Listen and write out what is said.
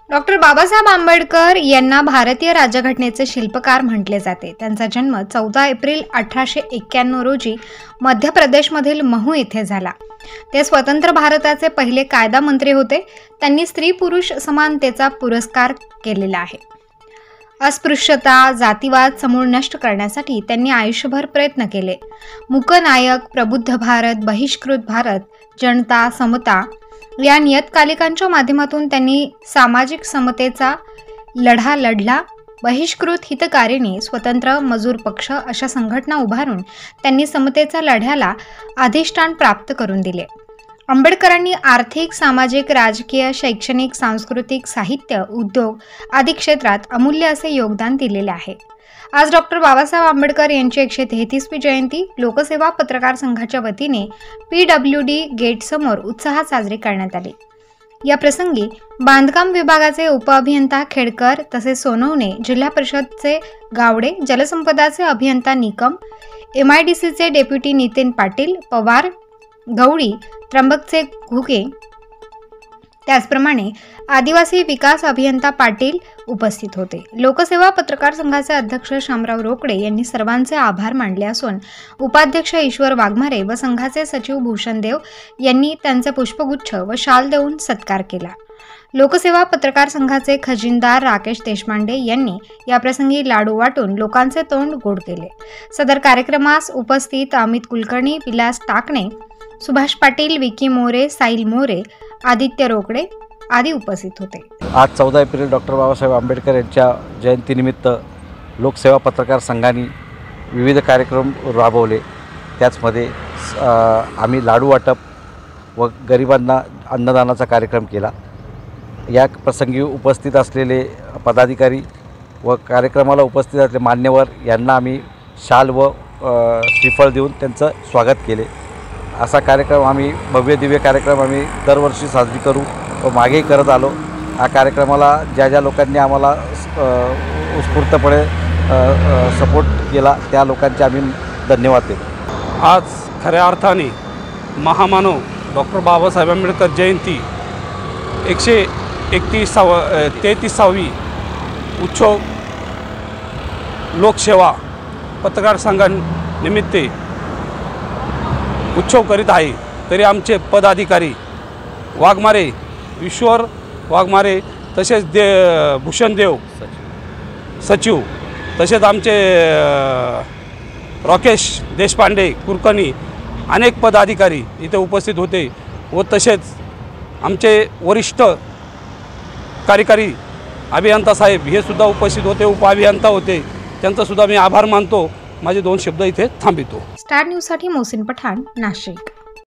Doctor Babasaheb Ambedkar यांना भारतीय राज्यघटनेचे शिल्पकार म्हटले जाते। त्यांचा जन्म 14 एप्रिल 1891 रोजी मध्य प्रदेशमधील महू येथे झाला। ते स्वतंत्र भारताचे पहिले कायदा मंत्री होते। त्यांनी स्त्री पुरुष समानतेचा पुरस्कार केलेला आहे। अस्पृश्यता, जातीवाद समूळ नष्ट करण्यासाठी त्यांनी आयुष्यभर प्रयत्न केले। मूकनायक, प्रबुद्ध भारत, बहिष्कृत भारत, जनता, समता या नियतकालिकांच्या माध्यमातून त्यांनी सामाजिक समतेचा लढा लढला। बहिष्कृत हितकारिणी, स्वतंत्र मजूर पक्ष अशा संघटना उभारून त्यांनी समतेच्या लढ्याला अधिष्ठान प्राप्त करून दिले। आंबेडकरांनी आर्थिक, सामाजिक, राजकीय, शैक्षणिक, सांस्कृतिक, साहित्य, उद्योग आदी क्षेत्रात अमूल्य असे योगदान दिलेले आहे। आज डॉक्टर बाबासाहेब आंबेडकर यांची 133वी जयंती लोकसेवा पत्रकार संघाच्या वतीने PWD गेट समोर उत्साहात साजरी करण्यात आली। या प्रसंगी बांधकाम विभागाचे उपअभियंता खेडकर तसेच सोनवणे, जिल्हा परिषदचे गावडे, जलसंपदाचे अभियंता निकम, MIDCचे डेप्युटी नितीन पाटील, पवार, गवळी, त्र्यंबकचे घुगे, त्याचप्रमाणे आदिवासी विकास अभियंता पाटील उपस्थित होते। लोकसेवा पत्रकार संघाचे अध्यक्ष शामराव रोकडे यांनी सर्वांचे आभार मानले असून उपाध्यक्ष ईश्वर वाघमारे व संघाचे सचिव भूषण देव यांनी त्यांचे पुष्पगुच्छ व शाल देऊन सत्कार केला। लोकसेवा पत्रकार संघाचे खजिनदार राकेश देशपांडे यांनी या प्रसंगी लाडू वाटून लोकांचे तोंड गोड केले। सदर कार्यक्रमास उपस्थित अमित कुलकर्णी, विलास टाकणे, सुभाष पाटील, विकी मोरे, साईल मोरे, आदित्य रोकडे आदी उपस्थित होते। आज 14 एप्रिल डॉक्टर बाबासाहेब आंबेडकर यांच्या जयंतीनिमित्त लोकसेवा पत्रकार संघाने विविध कार्यक्रम राबवले। त्याचमध्ये आम्ही लाडू वाटप व गरिबांना अन्नदानाचा कार्यक्रम केला। या प्रसंगी उपस्थित असलेले पदाधिकारी व कार्यक्रमाला उपस्थित असलेले मान्यवर यांना आम्ही शाल व श्रीफळ देऊन त्यांचं स्वागत केले। असा कार्यक्रम आम्ही भव्य दिव्य कार्यक्रम आम्ही दरवर्षी साजरी करू व मागेही करत आलो। या कार्यक्रमाला ज्या लोकांनी आम्हाला उत्स्फूर्तपणे सपोर्ट केला त्या लोकांचे आम्ही धन्यवाद देतो। आज खऱ्या अर्थाने महामानव डॉक्टर बाबासाहेब आंबेडकर जयंती 133वी उत्सव लोकसेवा पत्रकार संघानिमित्त उत्सव करीत आहे। तरी आमचे पदाधिकारी वाघमारे, ईश्वर वाघमारे, तसेच भूषण देव सचिव, तसेच आमचे राकेश देशपांडे, कुलकर्णी अनेक पदाधिकारी इथे उपस्थित होते व तसेच आमचे वरिष्ठ कार्यकारी अभियंता साहेब हे सुद्धा उपस्थित होते, उपअभियंता होते, त्यांचा सुद्धा मी आभार मानतो। माझे 2 शब्द इथे थांबितो। स्टार न्यूज साठी मोहसिन पठाण, नाशिक।